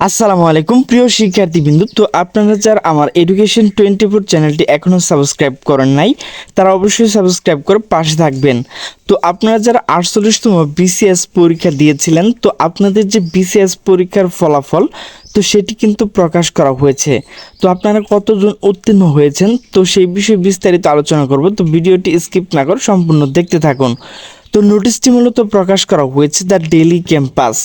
আসসালামু আলাইকুম প্রিয় শিক্ষার্থীবৃন্দ। তো আপনারা যারা আমার এডুকেশন 24 চ্যানেলটি এখনও সাবস্ক্রাইব করেন নাই তারা অবশ্যই সাবস্ক্রাইব করে পাশে থাকবেন। তো আপনারা যারা 48তম বিসিএস পরীক্ষা দিয়েছিলেন, তো আপনাদের যে বিসিএস পরীক্ষার ফলাফল তো সেটি কিন্তু প্রকাশ করা হয়েছে। তো আপনারা কতজন উত্তীর্ণ হয়েছেন তো সেই বিষয়ে বিস্তারিত আলোচনা করব। তো ভিডিওটি স্কিপ না করে সম্পূর্ণ দেখতে থাকুন। তো নোটিশটি মূলত প্রকাশ করা হয়েছে দ্য ডেইলি ক্যাম্পাস।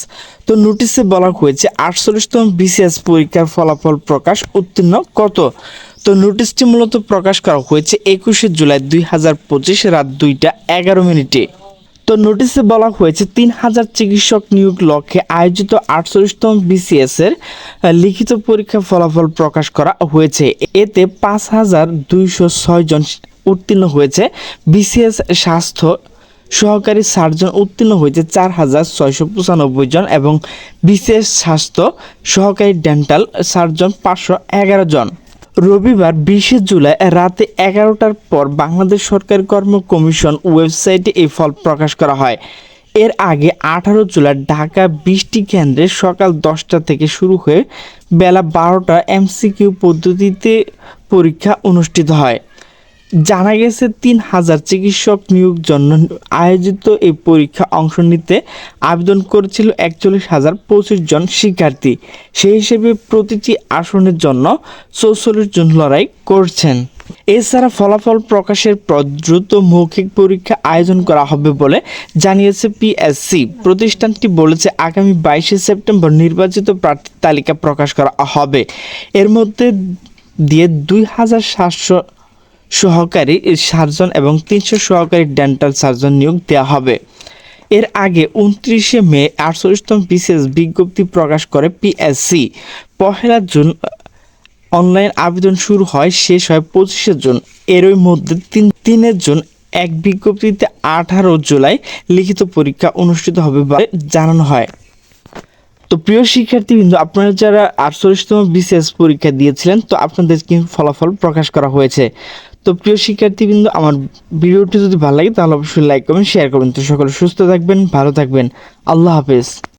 তো নোটিশে বলা হয়েছে 48তম বিসিএস পরীক্ষার ফলাফল প্রকাশ, উত্তীর্ণ কত। তো নোটিশটি মূলত প্রকাশ করা হয়েছে 21শে জুলাই 2025 রাত 2:11। তো নোটিশে বলা হয়েছে 3000 চিকিৎসক নিয়োগ লক্ষ্যে আয়োজিত 48তম বিসিএস এর লিখিত পরীক্ষার ফলাফল প্রকাশ করা হয়েছে। এতে 5206 জন উত্তীর্ণ হয়েছে। বিসিএস স্বাস্থ্য সহকারী সার্জন উত্তীর্ণ হয়েছে 4695 জন এবং বিশেষ স্বাস্থ্য সহকারী ডেন্টাল সার্জন 511 জন। রবিবার 20শে জুলাই রাতে 11টার পর বাংলাদেশ সরকারি কর্ম কমিশন ওয়েবসাইটে এই ফল প্রকাশ করা হয়। এর আগে 18 জুলাই ঢাকা 20টি কেন্দ্রে সকাল 10টা থেকে শুরু হয়ে বেলা 12টা এমসিকিউ পদ্ধতিতে পরীক্ষা অনুষ্ঠিত হয়। জানা গেছে 3000 চিকিৎসক নিয়োগ জন্য আয়োজিত এই পরীক্ষা অংশ নিতে আবেদন করেছিল 41,025 জন শিক্ষার্থী। সেই হিসেবে প্রতিটি আসনের জন্য 44 জন লড়াই করছেন। এছাড়া ফলাফল প্রকাশের পর দ্রুত মৌখিক পরীক্ষা আয়োজন করা হবে বলে জানিয়েছে পিএসসি। প্রতিষ্ঠানটি বলেছে আগামী 22শে সেপ্টেম্বর নির্বাচিত প্রার্থীর তালিকা প্রকাশ করা হবে। এর মধ্যে দিয়ে 2700 সহকারী সার্জন এবং 300 সহকারী ডেন্টাল সার্জন নিয়োগ দেওয়া হবে। এর আগে 29শে মে 48তম বিসিএস বিজ্ঞপ্তি প্রকাশ করে পিএসসি। 1 জুন অনলাইন আবেদন শুরু হয়, শেষ হয় 25শে জুন। এরই মধ্যে 3 জুন এক বিজ্ঞপ্তিতে 18 জুলাই লিখিত পরীক্ষা অনুষ্ঠিত হবে বলে জানানো হয়। তো প্রিয় শিক্ষার্থীবৃন্দ, আপনারা যারা 48তম বিসিএস পরীক্ষা দিয়েছিলেন তো আপনাদের কিন্তু ফলাফল প্রকাশ করা হয়েছে। তো প্রিয় শিক্ষার্থীবৃন্দ, আমার ভিডিওটি যদি ভালো লাগে তাহলে অবশ্যই লাইক করবেন, শেয়ার করবেন। তো সকলে সুস্থ থাকবেন, ভালো থাকবেন। আল্লাহ হাফেজ।